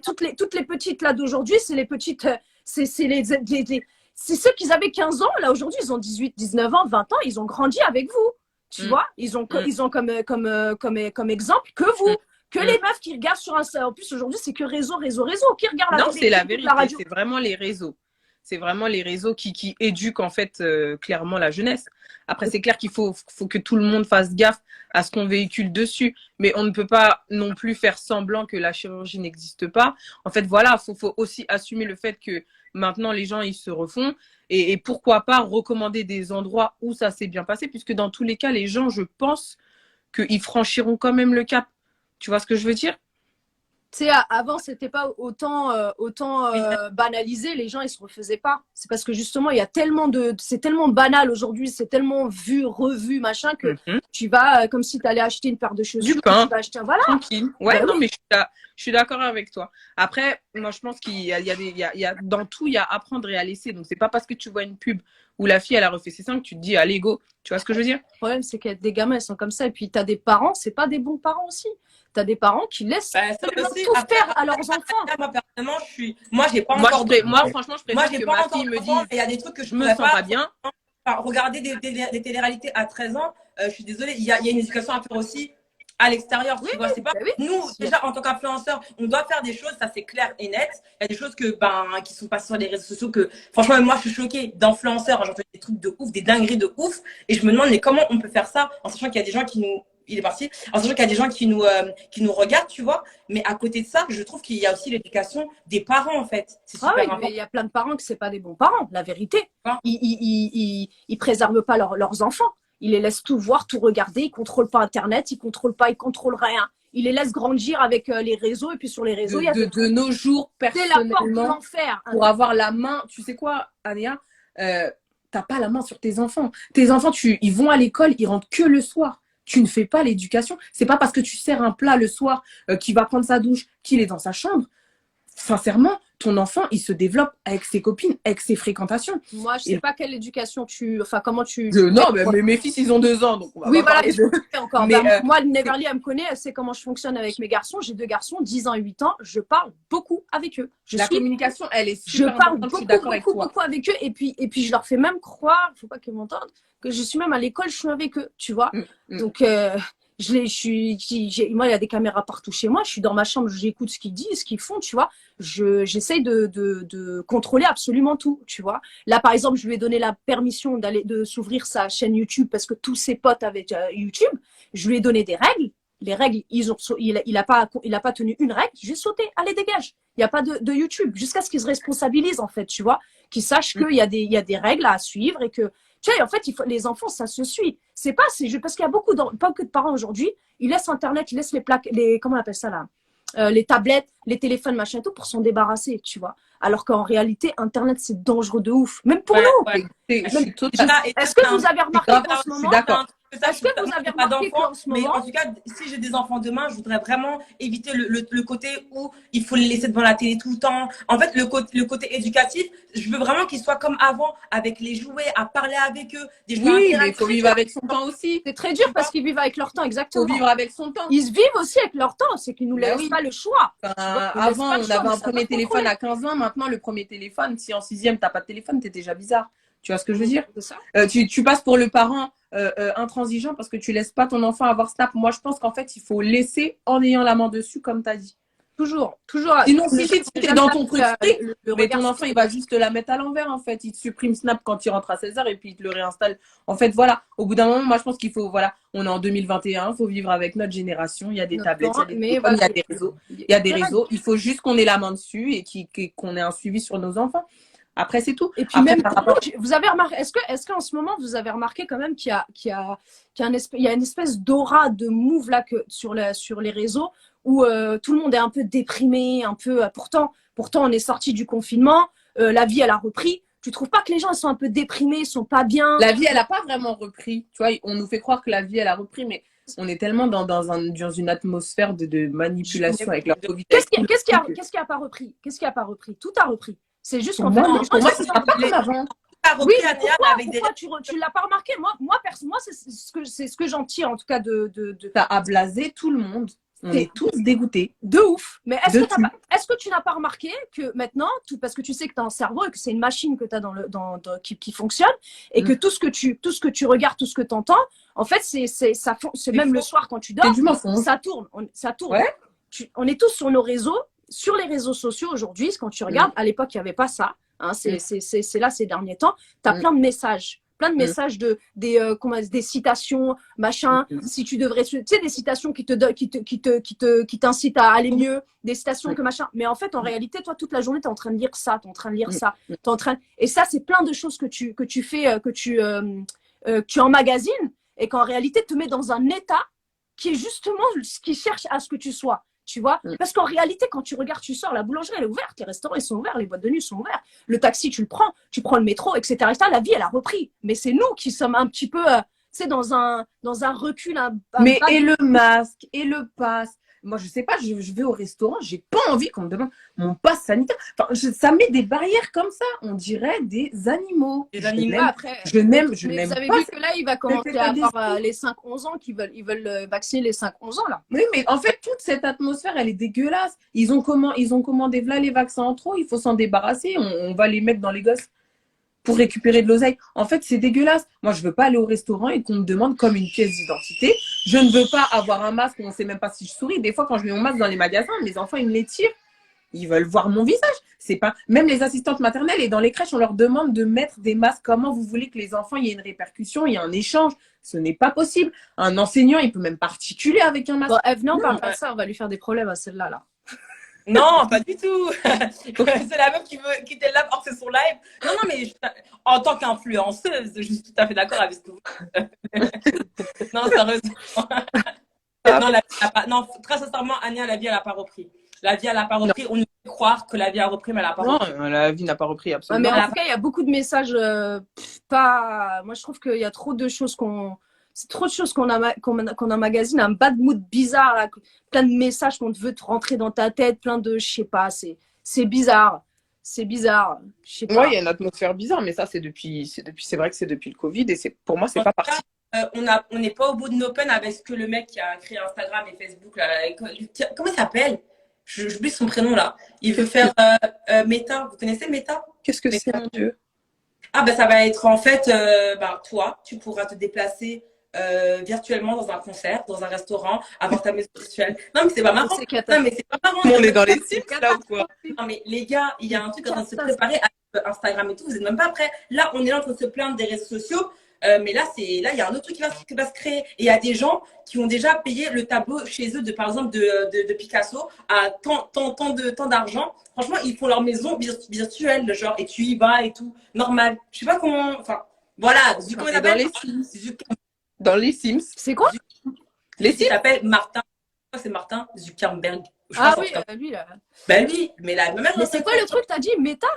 Toutes les petites là d'aujourd'hui, c'est les petites, c'est ceux qui avaient 15 ans, là aujourd'hui, ils ont 18, 19 ans, 20 ans, ils ont grandi avec vous. Tu vois, ils ont comme exemple que vous. Que les meufs qui regardent sur Insta. En plus, aujourd'hui, c'est que réseau. Qui regarde la Non, télé, c'est la qui écoute vérité. la radio. C'est vraiment les réseaux. C'est vraiment les réseaux qui éduquent en fait clairement la jeunesse. Après, c'est clair qu'il faut que tout le monde fasse gaffe à ce qu'on véhicule dessus. Mais on ne peut pas non plus faire semblant que la chirurgie n'existe pas. En fait, voilà, faut aussi assumer le fait que maintenant, les gens, ils se refont. Et pourquoi pas recommander des endroits où ça s'est bien passé, puisque dans tous les cas, les gens, je pense qu'ils franchiront quand même le cap. Tu vois ce que je veux dire? Tu sais, avant, c'était pas autant banalisé, les gens, ils se refaisaient pas. C'est parce que justement, il y a c'est tellement banal aujourd'hui, c'est tellement vu, revu, machin, que tu vas, comme si tu allais acheter une paire de chaussures. Du pain. Tu vas acheter, voilà. Tranquille. Ouais, Bah non, oui. mais je suis d'accord avec toi. Après, moi, je pense qu'il y a dans tout, il y a apprendre et à laisser. Donc, c'est pas parce que tu vois une pub où la fille, elle a refait ses seins que tu te dis, allez, go. Tu vois ce que je veux dire? Le problème, c'est qu'il y a des gamins, ils sont comme ça. Et puis, tu as des parents, c'est pas des bons parents aussi. Tu as des parents qui laissent Ça absolument aussi, tout après, faire à leurs enfants. Moi, personnellement, moi, j'ai pas Moi, encore moi, franchement, je moi, préfère j'ai que pas ma encore fille me d'enfant, dise, mais il y a des trucs que je me sens pas bien. Enfin, regarder des téléréalités à 13 ans, je suis désolée, il y a une éducation à faire aussi à l'extérieur, tu vois, c'est pas bah oui. nous déjà en tant qu'influenceurs, on doit faire des choses, ça c'est clair et net. Il y a des choses qui sont passées sur les réseaux sociaux que franchement moi je suis choquée d'influenceurs, j'entends des trucs de ouf, des dingueries de ouf et je me demande mais comment on peut faire ça en sachant qu'il y a des gens en sachant qu'il y a des gens qui nous regardent, tu vois, mais à côté de ça, je trouve qu'il y a aussi l'éducation des parents en fait. C'est super Ah oui, important. mais il y a plein de parents que c'est pas des bons parents, la vérité. Ah. Ils préservent pas leurs enfants. Ils les laissent tout voir, tout regarder. Ils contrôlent pas Internet, ils contrôlent rien. Ils les laissent grandir avec les réseaux et puis sur les réseaux, il y a De nos jours, c'est la porte de personnellement, l'enfer. pour avoir la main, tu sais quoi, Anéa, t'as pas la main sur tes enfants. Tes enfants, ils vont à l'école, ils rentrent que le soir. Tu ne fais pas l'éducation. C'est pas parce que tu sers un plat le soir qu'il va prendre sa douche, qu'il est dans sa chambre. Sincèrement, ton enfant, il se développe avec ses copines, avec ses fréquentations. Moi, je sais pas quelle éducation comment tu. Non, mais mes fils, ils ont 2 ans, donc on va Oui, pas voilà, parler de... encore. Mais, Bah, moi, Neverly, elle me connaît, elle sait comment je fonctionne avec mes garçons. J'ai 2 garçons, 10 ans et 8 ans. Je parle beaucoup avec eux. La communication, elle est Je super parle importante, je suis beaucoup, d'accord avec beaucoup, toi. beaucoup avec eux. Et puis, je leur fais même croire, faut pas qu'ils m'entendent, que je suis même à l'école, je suis avec eux, tu vois. Donc, moi, il y a des caméras partout chez moi. Je suis dans ma chambre, j'écoute ce qu'ils disent, ce qu'ils font, tu vois. J'essaye de contrôler absolument tout, tu vois. Là, par exemple, je lui ai donné la permission de s'ouvrir sa chaîne YouTube parce que tous ses potes avaient YouTube. Je lui ai donné des règles. Les règles, il a pas tenu une règle. J'ai sauté. Allez, dégage. Il n'y a pas de YouTube jusqu'à ce qu'il se responsabilise, en fait, tu vois. Qu'il sache qu'il y a des règles à suivre et que, tu sais, en fait, les enfants, ça se suit. C'est pas, parce qu'il y a pas que de parents aujourd'hui, ils laissent Internet, ils laissent comment on appelle ça là, les tablettes, les téléphones, machin et tout, pour s'en débarrasser, tu vois. Alors qu'en réalité, Internet, c'est dangereux de ouf. Même pour nous. Est-ce que vous avez remarqué qu'en ce moment, est-ce que vous avez remarqué qu'en ce mais moment, en tout cas, si j'ai des enfants demain, je voudrais vraiment éviter le côté où il faut les laisser devant la télé tout le temps. En fait, le côté éducatif, je veux vraiment qu'ils soient comme avant, avec les jouets, à parler avec eux, des jouets Oui, mais il interactifs. faut vivre avec son temps aussi. c'est très dur parce qu'ils vivent avec leur temps, Il exactement. faut vivre avec son temps. Ils vivent aussi avec leur temps, c'est qu'ils nous Bah laissent oui. pas le choix. Avant, pas le on choix, avait mais un ça premier va téléphone contrôler. à 15 ans. Maintenant, le premier téléphone, si en 6e, t'as pas de téléphone, t'es déjà bizarre. Tu vois ce que je veux dire? C'est ça. Tu passes pour le parent intransigeant parce que tu laisses pas ton enfant avoir Snap. Moi, je pense qu'en fait, il faut laisser en ayant la main dessus, comme tu as dit. Toujours. Sinon, si tu es dans ton truc strict, mais regard ton enfant, il va juste te la mettre à l'envers, en fait. Il te supprime Snap quand il rentre à 16h et puis il te le réinstalle. En fait, voilà. Au bout d'un moment, moi, je pense qu'il faut, voilà, on est en 2021, il faut vivre avec notre génération. Il y a des tablettes, il y a des téléphones, il y a des réseaux. Il y a des réseaux. Il faut juste qu'on ait la main dessus et qu'on ait un suivi sur nos enfants. Après, c'est tout. Et puis après, même par rapport... vous avez remarqué, est-ce qu'en ce moment vous avez remarqué quand même qu'il y a une espèce d'aura de move là sur les réseaux où tout le monde est un peu déprimé, un peu pourtant on est sorti du confinement, la vie elle a repris. Tu trouves pas que les gens ils sont un peu déprimés, ils sont pas bien? La vie elle a pas vraiment repris. Tu vois, on nous fait croire que la vie elle a repris, mais on est tellement dans une atmosphère de manipulation avec leur Covid. Qu'est-ce qui a pas repris? Qu'est-ce qui a pas repris? Tout a repris. C'est juste qu'en fait, pour moi, c'est pas comme avant. Oui, pourquoi tu l'as pas remarqué? Moi, c'est ce que j'en tire en tout cas de. Ça a blasé tout le monde. On est tous dégoûtés. De ouf. Mais est-ce De que, est-ce que tu n'as pas remarqué que maintenant, parce que tu sais que tu as un cerveau et que c'est une machine que tu as qui fonctionne et que tout ce que tu regardes, tout ce que tu entends, en fait, c'est même le soir quand tu dors, C'est du mensonge. ça tourne. Ça tourne. Ouais. On est tous sur nos réseaux, sur les réseaux sociaux aujourd'hui. Quand tu regardes, à l'époque, il n'y avait pas ça. Hein, c'est là ces derniers temps. Tu as plein de messages. Plein de messages des citations, machin. Si tu devrais, tu sais, des citations qui t'incitent à aller mieux, des citations que machin. Mais en fait, en réalité, toi, toute la journée, t'es en train de lire ça, t'es en train de lire ça, et ça, c'est plein de choses que tu fais, que tu emmagasines, et qu'en réalité, te met dans un état qui est justement ce qui cherche à ce que tu sois. Tu vois, parce qu'en réalité, quand tu regardes, tu sors, la boulangerie, elle est ouverte, les restaurants, ils sont ouverts, les boîtes de nuit sont ouvertes, le taxi, tu le prends le métro, etc. La vie, elle a repris. Mais c'est nous qui sommes un petit peu, tu sais, dans un recul. Mais et le masque, et le pass. Moi, je sais pas, je vais au restaurant, j'ai pas envie qu'on me demande mon pass sanitaire. Enfin, ça met des barrières comme ça. On dirait des animaux. Des animaux, après. Je n'aime Mais vous avez pas. vu que là, il va commencer à avoir les 5-11 ans ils veulent vacciner les 5-11 ans, là. Oui, mais en fait, toute cette atmosphère, elle est dégueulasse. Ils ont commandé là les vaccins en trop, il faut s'en débarrasser. On va les mettre dans les gosses pour récupérer de l'oseille. En fait, c'est dégueulasse. Moi, je veux pas aller au restaurant et qu'on me demande comme une pièce d'identité. Je ne veux pas avoir un masque où on sait même pas si je souris. Des fois, quand je mets mon masque dans les magasins, mes enfants, ils me les tirent. Ils veulent voir mon visage. C'est pas, même les assistantes maternelles et dans les crèches, on leur demande de mettre des masques. Comment vous voulez que les enfants, il y ait une répercussion, il y ait un échange? Ce n'est pas possible. Un enseignant, il peut même pas articuler avec un masque. Bon, Eve, non, parle pas de ça, on va lui faire des problèmes à celle-là, là. Non, pas du tout. C'est la meuf qui était là pour faire son live. Non, mais en tant qu'influenceuse, je suis tout à fait d'accord avec ce que vous dites. Non, sérieusement. Non, très sincèrement, Ania, la vie, elle n'a pas repris. La vie, elle n'a pas repris. On nous fait croire que la vie a repris, mais elle n'a pas repris. Non, la vie n'a pas repris, absolument. Mais en tout cas, il y a beaucoup de messages Moi, je trouve qu'il y a trop de choses c'est trop de choses qu'on emmagasine, un bad mood bizarre, là, plein de messages qu'on veut te rentrer dans ta tête, plein de, je sais pas, c'est bizarre. C'est bizarre. Je sais pas. Ouais, il y a une atmosphère bizarre, mais ça, c'est vrai que c'est depuis le Covid et pour moi, c'est pas parti. On n'est pas au bout de nos peines avec ce que le mec qui a créé Instagram et Facebook, là, comment il s'appelle? J'oublie son prénom, là. Il veut faire Meta. Vous connaissez Meta? Qu'est-ce que c'est, mon Dieu? Ah, ben, ça va être en fait, toi, tu pourras te déplacer virtuellement dans un concert, dans un restaurant, avoir ta maison virtuelle. Non, mais c'est pas marrant. Non, mais c'est pas marrant. On est dans les Sims, là, ou quoi? Non, mais les gars, il y a un truc qui est en train de se préparer avec Instagram et tout. Vous n'êtes même pas prêts. Là, on est là en train de se plaindre des réseaux sociaux. Mais là, il y a un autre truc qui va se créer. Et il y a des gens qui ont déjà payé le tableau chez eux, par exemple, de Picasso à tant d'argent. Franchement, ils font leur maison virtuelle, genre, et tu y vas et tout. Normal. Je sais pas comment. Enfin, voilà. Dans les Sims. Dans les Sims. C'est quoi? Les Sims? Il s'appelle Martin. C'est Martin Zuckerberg. Ah oui, lui, là. Ben lui, mais la même. Mais c'est quoi le truc, t'as dit? Méta?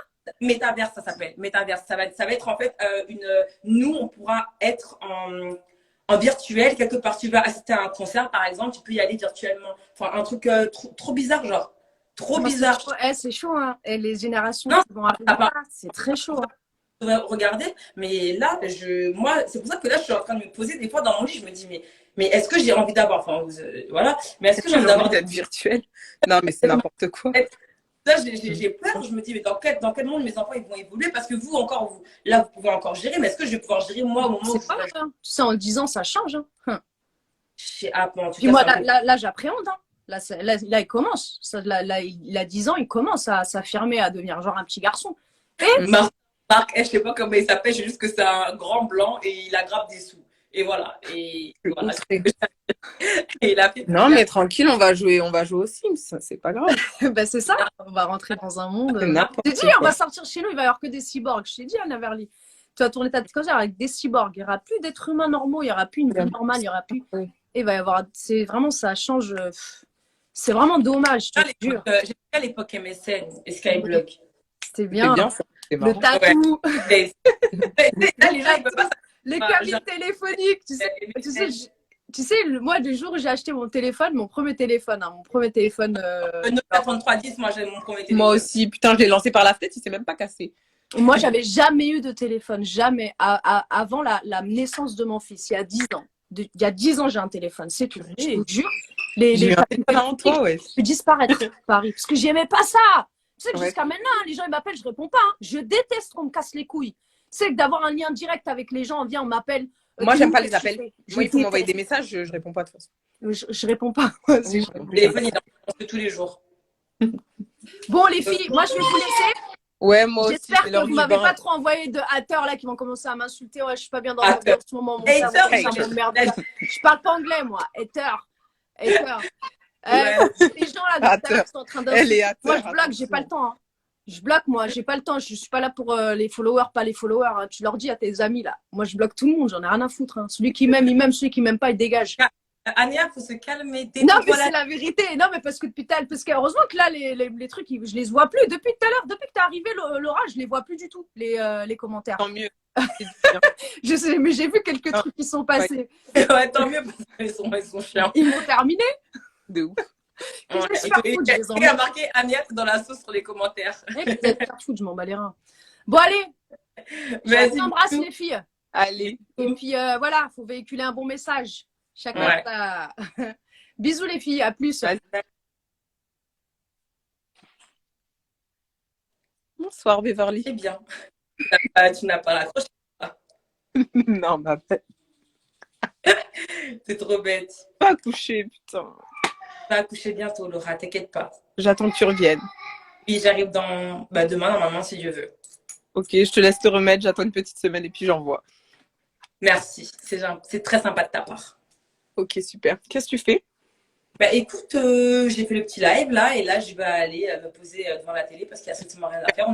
Métaverse, ça s'appelle. Métaverse. Ça va être en fait nous, on pourra être en virtuel. Quelque part, tu vas assister à un concert, par exemple, tu peux y aller virtuellement. Enfin, un truc trop bizarre, genre. Trop bizarre. C'est chaud, hein. Et les générations Non, qui vont arriver, c'est très chaud. Hein. Regarder, mais là, moi, c'est pour ça que là, je suis en train de me poser des fois dans mon lit, je me dis, mais est-ce que j'ai envie d'avoir, enfin, voilà, mais est-ce que j'ai envie d'avoir d'être virtuel? Non, mais c'est n'importe quoi. Là, j'ai peur, je me dis, mais dans quel monde mes enfants ils vont évoluer? Parce que vous, là, vous pouvez encore gérer, mais est-ce que je vais pouvoir gérer moi au moment où C'est pas vrai, hein. Tu sais, en 10 ans, ça change. Hein. Puis moi, là j'appréhende. Hein. Là, il commence. Il a 10 ans, il commence à s'affirmer, à devenir genre un petit garçon. Et Marc, je sais pas comment il s'appelle, j'ai juste que c'est un grand blanc et il aggrave des sous. Et voilà. Et voilà. Et il a fait... Non, mais tranquille, on va jouer aux Sims, c'est pas grave. Ben, c'est ça, on va rentrer dans un monde. Je t'ai dit, on va sortir chez nous, il va y avoir que des cyborgs. Je t'ai dit, Anna Verly. Tu vas tourner ta tête comme ça avec des cyborgs. Il n'y aura plus d'êtres humains normaux, il n'y aura plus une vie normale, il n'y aura plus. Et il va y avoir. C'est vraiment, ça change. C'est vraiment dommage. J'ai fait à l'époque MSN et Skyblog. C'était bien. C'est le tatou. Ouais. Là, les gens, ils peuvent pas. Les cabines téléphoniques, tu sais, moi, le jour où j'ai acheté mon premier téléphone, Le Nokia 3310, moi, j'ai mon premier téléphone. Moi aussi, putain, je l'ai lancé par la fenêtre, il s'est même pas cassé. Moi, j'avais jamais eu de téléphone, jamais. Avant la naissance de mon fils, il y a 10 ans. Il y a 10 ans, j'ai un téléphone, c'est tout. Je vous jure. J'ai eu un les talent en toi, ouais. je vais disparaître de Paris. Parce que j'aimais pas ça. Tu sais que Ouais. jusqu'à maintenant, hein, les gens ils m'appellent, je réponds pas. Hein. Je déteste qu'on me casse les couilles. Tu sais que d'avoir un lien direct avec les gens, on vient, on m'appelle. Moi, t'es j'aime où, pas les qu'est-ce que tu appels. fais? Je Moi, il faut m'envoyer des déteste. messages, je réponds pas de toute façon. Je réponds pas. Moi, Oui, je réponds Le pas. téléphone, il est tous les jours. Bon, les filles, moi je vais vous laisser. Ouais, moi aussi, J'espère c'est que l'heure vous du m'avez bain. pas trop envoyé de haters là qui vont commencer à m'insulter. Ouais, je suis pas bien dans ma vie Hater. en ce moment. Mon cerveau, Hater, ça m'emmerde. Je parle pas anglais, moi. Hater. Ouais. Les gens là, depuis tout à Hater. l'heure, sont en train Elle est d'insulter. Moi, je hater, bloque, j'ai pas le attention. temps. Hein. Je bloque, moi, j'ai pas le temps. Je suis pas là pour les followers, pas les followers. Hein. Tu leur dis à tes amis là. Moi, je bloque tout le monde. J'en ai rien à foutre. Hein. Celui qui m'aime, il m'aime. Celui qui m'aime pas, il dégage. Ania, faut se calmer. Non, mais Tais-toi là. c'est la vérité. Non, mais parce que depuis tout à l'heure, parce que heureusement que là, les trucs, je les vois plus. Depuis tout à l'heure, depuis que t'es arrivé, Laura, je les vois plus du tout, les commentaires. Tant mieux. Je sais, mais j'ai vu quelques Ah, trucs qui sont passés. Ouais, tant mieux, parce qu'ils sont chiants. Ils m'ont terminé. De ouf. Que je Ouais. vais se faire foutre, je les Il a emmerde. marqué Agnès dans la sauce sur les commentaires. Mec, vous allez faire foutre, je m'en bats les reins. Bon, allez, je Vas-y, vous embrasse, bisous. les filles. Allez. Et puis, voilà, faut véhiculer un bon message. Chacun Ouais. sa... Bisous, les filles, à plus. Vas-y. Bonsoir, Beverly. C'est bien. Tu n'as pas l'accroché. Non, ma bête. C'est trop bête. Pas couché, putain. Tu vas accoucher bientôt, Laura, t'inquiète pas. J'attends que tu reviennes. Puis j'arrive demain, normalement, si Dieu veut. Ok, je te laisse te remettre, j'attends une petite semaine et puis j'envoie. Merci, c'est très sympa de ta part. Ok, super. Qu'est-ce que tu fais? Bah écoute, j'ai fait le petit live là, et là je vais aller me poser devant la télé parce qu'il y a strictement rien à faire.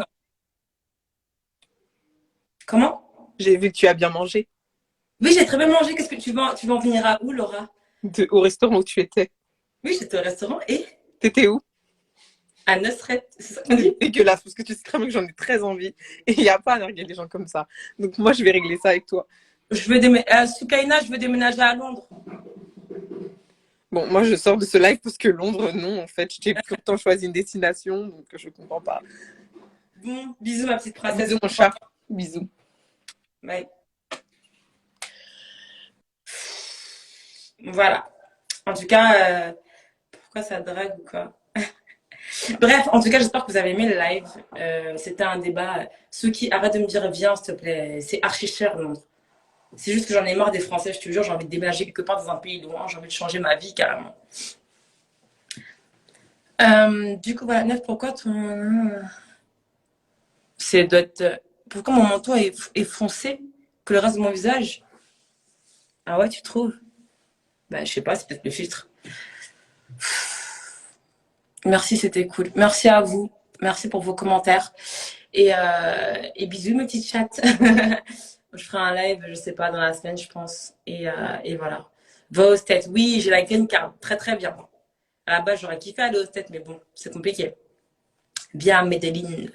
Comment? J'ai vu que tu as bien mangé. Oui, j'ai très bien mangé. Qu'est-ce que tu vas en venir à où, Laura? Au restaurant où tu étais. Oui, j'étais au restaurant et T'étais où? à Nusret. C'est ça qu'on dit? Dégueulasse, parce que tu sais très bien que j'en ai très envie. Et il n'y a pas à narguer les gens comme ça. Donc moi, je vais régler ça avec toi. Soukaina, je veux déménager à Londres. Bon, moi, je sors de ce live parce que Londres, non, en fait. J'ai pourtant choisi une destination, donc je comprends pas. Bon, bisous ma petite princesse. Bisous, mon chat. Bisous. Ouais. Voilà. En tout cas, pourquoi ça drague ou quoi? Bref, en tout cas, j'espère que vous avez aimé le live. C'était un débat. Ceux qui arrêtent de me dire viens, s'il te plaît, c'est archi cher Londres. C'est juste que j'en ai marre des Français, je te jure, j'ai envie de déménager quelque part dans un pays loin, j'ai envie de changer ma vie carrément. Du coup, voilà, Neuf, pourquoi ton. C'est d'être. Pourquoi mon manteau est foncé que le reste de mon visage? Ah ouais, tu trouves? Bah, je sais pas, c'est peut-être le filtre. Merci, c'était cool. Merci à vous. Merci pour vos commentaires. Et bisous, mes petites chattes. Je ferai un live, je sais pas, dans la semaine, je pense. Et voilà. Va aux States. Oui, j'ai la green card. Très, très bien. À la base, j'aurais kiffé aller aux States, mais bon, c'est compliqué. Bien, Medellin.